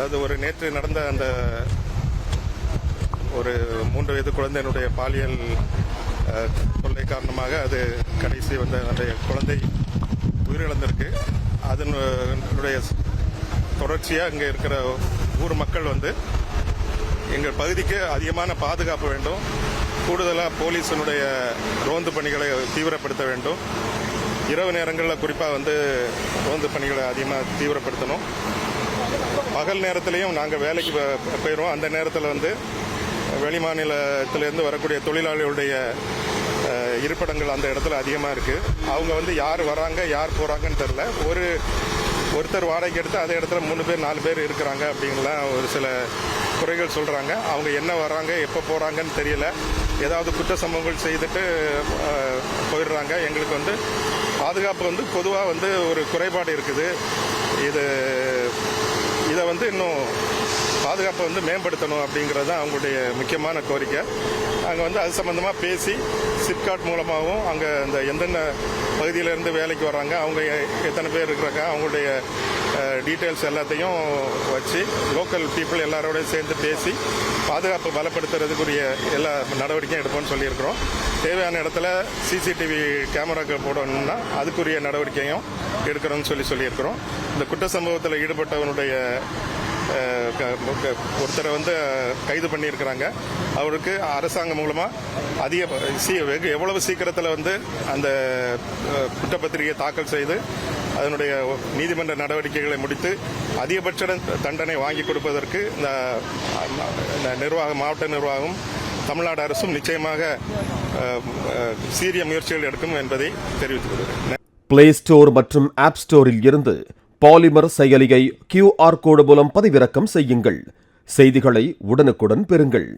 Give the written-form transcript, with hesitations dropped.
அது ஒரு நேற்று நடந்த அந்த ஒரு 3 வயது குழந்தையினுடைய பாலியல் தொல்லை காரணமாக அது கடைசி வந்த அந்த குழந்தை உயிரிழந்திருக்கு. அதனுடைய தொடர்ச்சியாக இங்கே இருக்கிற ஊர் மக்கள் எங்கள் பகுதிக்கு அதிகமான பாதுகாப்பு வேண்டும், கூடுதலாக போலீஸினுடைய ரோந்து பணிகளை தீவிரப்படுத்த வேண்டும். இரவு நேரங்களில் குறிப்பாக ரோந்து பணிகளை அதிகமாக தீவிரப்படுத்தணும். பகல் நேரத்திலையும் நாங்கள் வேலைக்கு போயிடுவோம். அந்த நேரத்தில் வெளிமாநிலத்திலேருந்து வரக்கூடிய தொழிலாளிகளுடைய இருப்பிடங்கள் அந்த இடத்துல அதிகமாக இருக்குது. அவங்க யார் வராங்க யார் போகிறாங்கன்னு தெரில. ஒருத்தர் வாடகைக்கு எடுத்து அதே இடத்துல 3 பேர் 4 பேர் இருக்கிறாங்க அப்படின்லாம் ஒரு சில குறைகள் சொல்கிறாங்க. அவங்க என்ன வராங்க எப்போ போகிறாங்கன்னு தெரியல. ஏதாவது குற்ற சம்பவங்கள் செய்துட்டு போயிடுறாங்க. எங்களுக்கு பாதுகாப்பு பொதுவாக ஒரு குறைபாடு இருக்குது. இதை இன்னும் பாதுகாப்பை மேம்படுத்தணும் அப்படிங்கிறது தான் அவங்களுடைய முக்கியமான கோரிக்கை. அங்கே அது சம்பந்தமாக பேசி சிப்காட் மூலமாகவும் அங்கே இந்த எந்தெந்த பகுதியிலேருந்து வேலைக்கு வர்றாங்க, அவங்க எத்தனை பேர் இருக்கிறாங்க, அவங்களுடைய டீட்டெயில்ஸ் எல்லாத்தையும் வச்சு லோக்கல் பீப்புள் எல்லாரோடையும் சேர்ந்து பேசி பாதுகாப்பு பலப்படுத்துறதுக்குரிய எல்லா நடவடிக்கையும் எடுப்போம்னு சொல்லியிருக்கிறோம். தேவையான இடத்துல சிசிடிவி கேமராக்கள் போடணும்னா அதுக்குரிய நடவடிக்கையும் எடுக்கணும்னு சொல்லியிருக்கிறோம். இந்த குற்ற சம்பவத்தில் ஈடுபட்டவனுடைய ஒருத்தரை கைது பண்ணியிருக்கிறாங்க. அவருக்கு அரசாங்கம் மூலமாக எவ்வளவு சீக்கிரத்தில் அந்த குற்றப்பத்திரிகையை தாக்கல் செய்து அதனுடைய நீதிமன்ற நடவடிக்கைகளை முடித்து அதிகபட்ச தண்டனை வாங்கி கொடுப்பதற்கு இந்த மாவட்ட நிர்வாகம் தமிழ்நாடு அரசும் நிச்சயமாக சீரிய முயற்சிகள் எடுக்கும் என்பதை தெரிவித்துள்ளது. பிளே ஸ்டோர் மற்றும் ஆப் ஸ்டோரில் இருந்து பாலிமர் செயலியை QR கோடு மூலம் பதிவிறக்கம் செய்யுங்கள். செய்திகளை உடனுக்குடன் பெறுங்கள்.